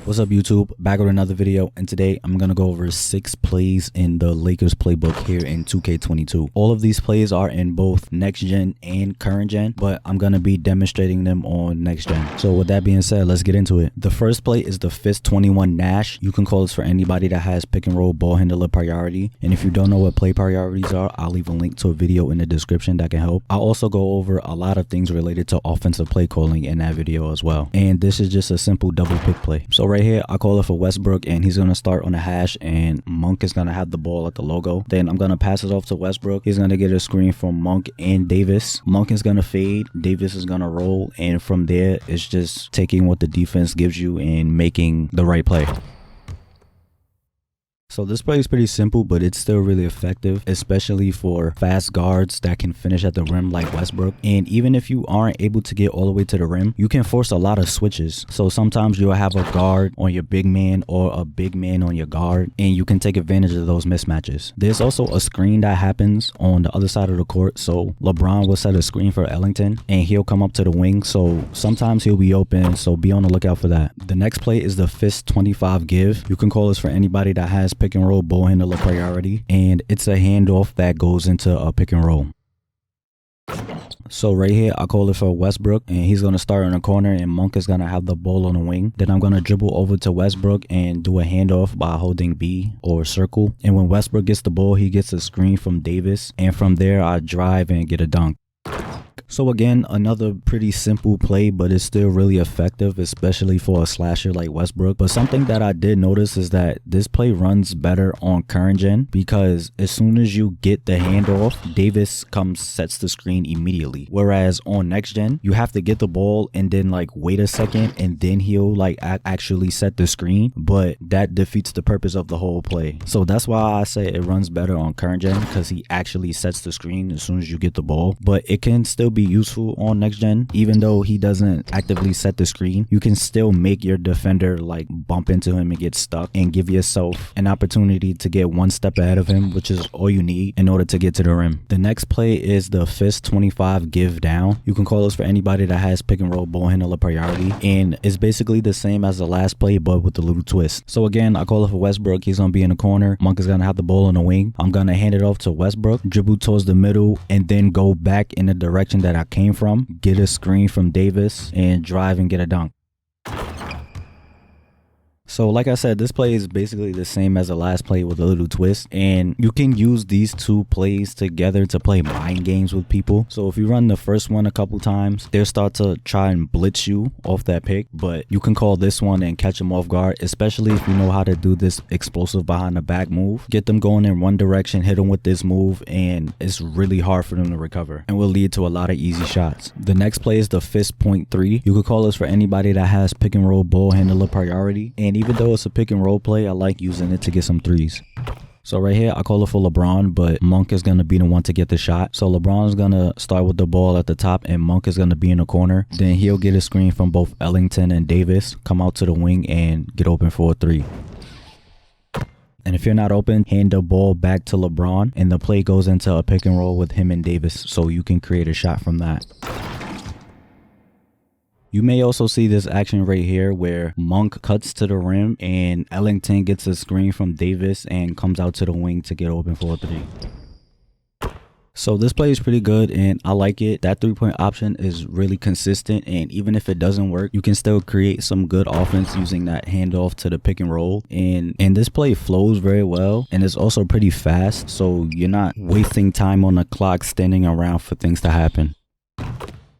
What's up YouTube, back with another video, and today I'm gonna go over 6 plays in the Lakers playbook here in 2K22. All of these plays are in both next gen and current gen, but I'm gonna be demonstrating them on next gen. So with that being said, let's get into it. The first play is the Fist 21 Nash. You can call this for anybody that has pick and roll ball handler priority, and if you don't know what play priorities are, I'll leave a link to a video in the description that can help. I'll also go over a lot of things related to offensive play calling in that video as well, and this is just a simple double pick play. So right here I call it for Westbrook, and he's gonna start on the hash, and Monk is gonna have the ball at the logo. Then I'm gonna pass it off to Westbrook. He's gonna get a screen from Monk and Davis. Monk is gonna fade, Davis is gonna roll, and from there it's just taking what the defense gives you and making the right play. So this play is pretty simple, but it's still really effective, especially for fast guards that can finish at the rim like Westbrook. And even if you aren't able to get all the way to the rim, you can force a lot of switches. So sometimes you'll have a guard on your big man or a big man on your guard, and you can take advantage of those mismatches. There's also a screen that happens on the other side of the court. So LeBron will set a screen for Ellington, and he'll come up to the wing. So sometimes he'll be open, so be on the lookout for that. The next play is the Fist 25 give. You can call this for anybody that has pick and roll ball handler priority, and it's a handoff that goes into a pick and roll. So right here I call it for Westbrook, and he's going to start in the corner, and Monk is going to have the ball on the wing. Then I'm going to dribble over to Westbrook and do a handoff by holding B or circle, and when Westbrook gets the ball, he gets a screen from Davis, and from there I drive and get a dunk. So again, another pretty simple play, but it's still really effective, especially for a slasher like Westbrook. But something that I did notice is that this play runs better on current gen, because as soon as you get the handoff, Davis sets the screen immediately. Whereas on next gen, you have to get the ball and then like wait a second, and then he'll like actually set the screen, but that defeats the purpose of the whole play. So that's why I say it runs better on current gen, because he actually sets the screen as soon as you get the ball. But it can still be useful on next gen. Even though he doesn't actively set the screen, you can still make your defender like bump into him and get stuck, and give yourself an opportunity to get one step ahead of him, which is all you need in order to get to the rim. The next play is the Fist 25 give down. You can call this for anybody that has pick and roll ball handler priority, and it's basically the same as the last play but with a little twist. So again, I call it for Westbrook. He's gonna be in the corner. Monk is gonna have the ball on the wing. I'm gonna hand it off to Westbrook, dribble towards the middle, and then go back in the direction that I came from, get a screen from Davis, and drive and get a dunk. So like I said, this play is basically the same as the last play with a little twist, and you can use these two plays together to play mind games with people. So if you run the first one a couple times, they'll start to try and blitz you off that pick, but you can call this one and catch them off guard, especially if you know how to do this explosive behind the back move. Get them going in one direction, hit them with this move, and it's really hard for them to recover, and will lead to a lot of easy shots. The next play is the Fist point 3. You could call this for anybody that has pick and roll ball handler priority, and even though it's a pick and roll play, I like using it to get some threes. So right here I call it for LeBron, but Monk is going to be the one to get the shot. So LeBron is going to start with the ball at the top, and Monk is going to be in the corner. Then he'll get a screen from both Ellington and Davis, come out to the wing and get open for a 3. And if you're not open, hand the ball back to LeBron, and the play goes into a pick and roll with him and Davis, so you can create a shot from that. You may also see this action right here where Monk cuts to the rim and Ellington gets a screen from Davis and comes out to the wing to get open for a 3. So this play is pretty good, and I like it. That 3-point option is really consistent, and even if it doesn't work, you can still create some good offense using that handoff to the pick and roll. And this play flows very well, and it's also pretty fast, so you're not wasting time on the clock standing around for things to happen.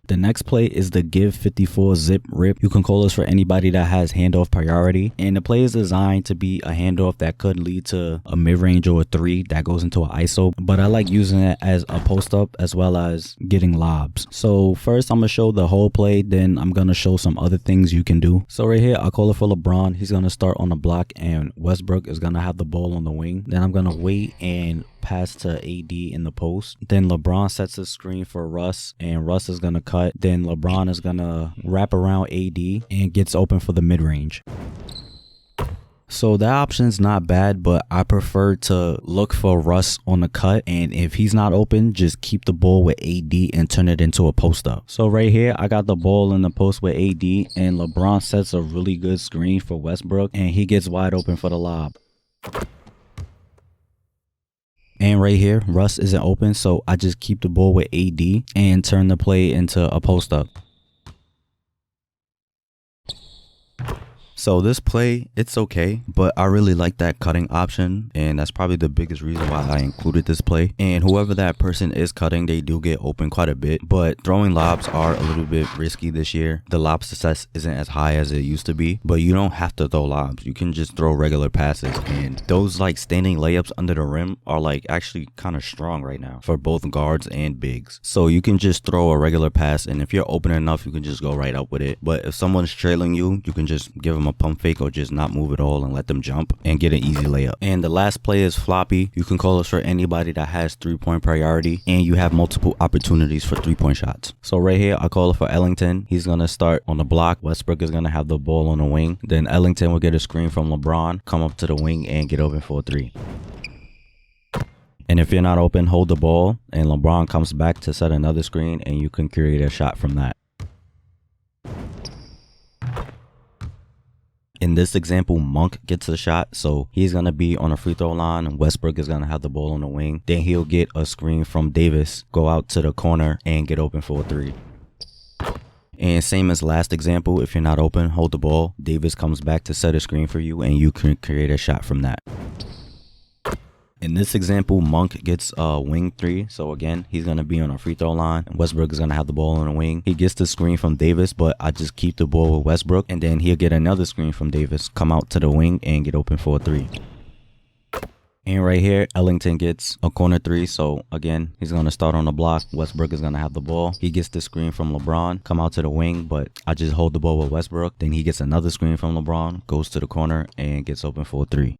The next play is the give 54 zip rip. You can call this for anybody that has handoff priority, and the play is designed to be a handoff that could lead to a mid-range or a 3 that goes into an ISO, but I like using it as a post-up as well as getting lobs. So first I'm gonna show the whole play, then I'm gonna show some other things you can do. So right here I call it for LeBron. He's gonna start on the block, and Westbrook is gonna have the ball on the wing. Then I'm gonna wait and pass to AD in the post. Then LeBron sets a screen for Russ, and Russ is gonna cut. Then LeBron is gonna wrap around AD and gets open for the mid-range. So that option's not bad, but I prefer to look for Russ on the cut, and if he's not open, just keep the ball with AD and turn it into a post up. So right here, I got the ball in the post with AD, and LeBron sets a really good screen for Westbrook, and he gets wide open for the lob. And right here, Russ isn't open, so I just keep the ball with AD and turn the play into a post up. So this play, it's okay, but I really like that cutting option, and that's probably the biggest reason why I included this play. And whoever that person is cutting, they do get open quite a bit, but throwing lobs are a little bit risky this year. The lob success isn't as high as it used to be, but you don't have to throw lobs. You can just throw regular passes, and those like standing layups under the rim are like actually kind of strong right now for both guards and bigs. So you can just throw a regular pass, and if you're open enough, you can just go right up with it. But if someone's trailing you, you can just give them a pump fake or just not move at all and let them jump and get an easy layup. And the last play is Floppy. You can call this for anybody that has 3-point priority and you have multiple opportunities for 3-point shots. So right here, I call it for Ellington. He's going to start on the block. Westbrook is going to have the ball on the wing. Then Ellington will get a screen from LeBron, come up to the wing and get open for a 3. And if you're not open, hold the ball and LeBron comes back to set another screen and you can create a shot from that. In this example, Monk gets a shot, so he's going to be on a free throw line and Westbrook is going to have the ball on the wing. Then he'll get a screen from Davis, go out to the corner and get open for a 3. And same as last example, if you're not open, hold the ball. Davis comes back to set a screen for you and you can create a shot from that. In this example, Monk gets a wing 3. So again, he's going to be on a free throw line. And Westbrook is going to have the ball on the wing. He gets the screen from Davis, but I just keep the ball with Westbrook. And then he'll get another screen from Davis, come out to the wing and get open for a 3. And right here, Ellington gets a corner 3. So again, he's going to start on the block. Westbrook is going to have the ball. He gets the screen from LeBron, come out to the wing, but I just hold the ball with Westbrook. Then he gets another screen from LeBron, goes to the corner and gets open for a 3.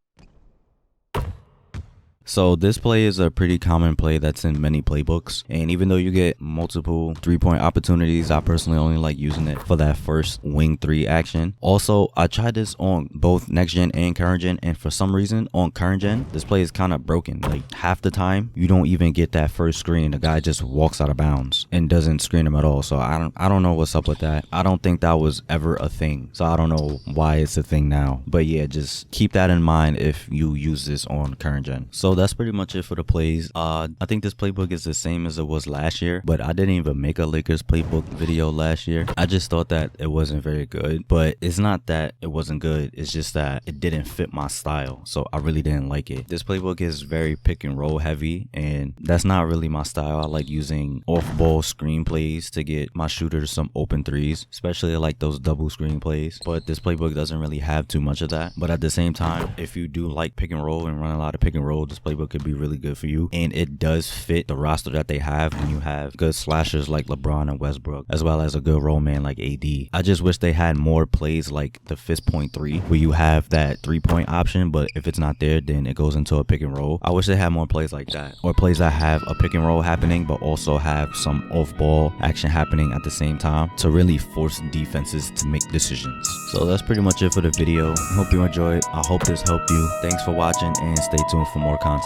So this play is a pretty common play that's in many playbooks, and even though you get multiple 3-point opportunities, I personally only like using it for that first wing 3 action. Also, I tried this on both next gen and current gen, and for some reason on current gen, this play is kind of broken. Like half the time, you don't even get that first screen. The guy just walks out of bounds and doesn't screen him at all. So I don't know what's up with that. I don't think that was ever a thing. So I don't know why it's a thing now. But yeah, just keep that in mind if you use this on current gen. So that's pretty much it for the plays. I think this playbook is the same as it was last year, but I didn't even make a Lakers playbook video last year. I just thought that it wasn't very good, but it's not that it wasn't good. It's just that it didn't fit my style, so I really didn't like it. This playbook is very pick and roll heavy, and that's not really my style. I like using off-ball screen plays to get my shooters some open 3s, especially like those double screen plays, but this playbook doesn't really have too much of that. But at the same time, if you do like pick and roll and run a lot of pick and roll, this playbook could be really good for you, and it does fit the roster that they have when you have good slashers like LeBron and Westbrook, as well as a good roll man like AD. I just wish they had more plays like the fist point 3 where you have that 3-point option, but if it's not there, then it goes into a pick and roll. I wish they had more plays like that, or plays that have a pick and roll happening but also have some off-ball action happening at the same time to really force defenses to make decisions. So that's pretty much it for the video. Hope you enjoyed. I hope this helped you. Thanks for watching and stay tuned for more content.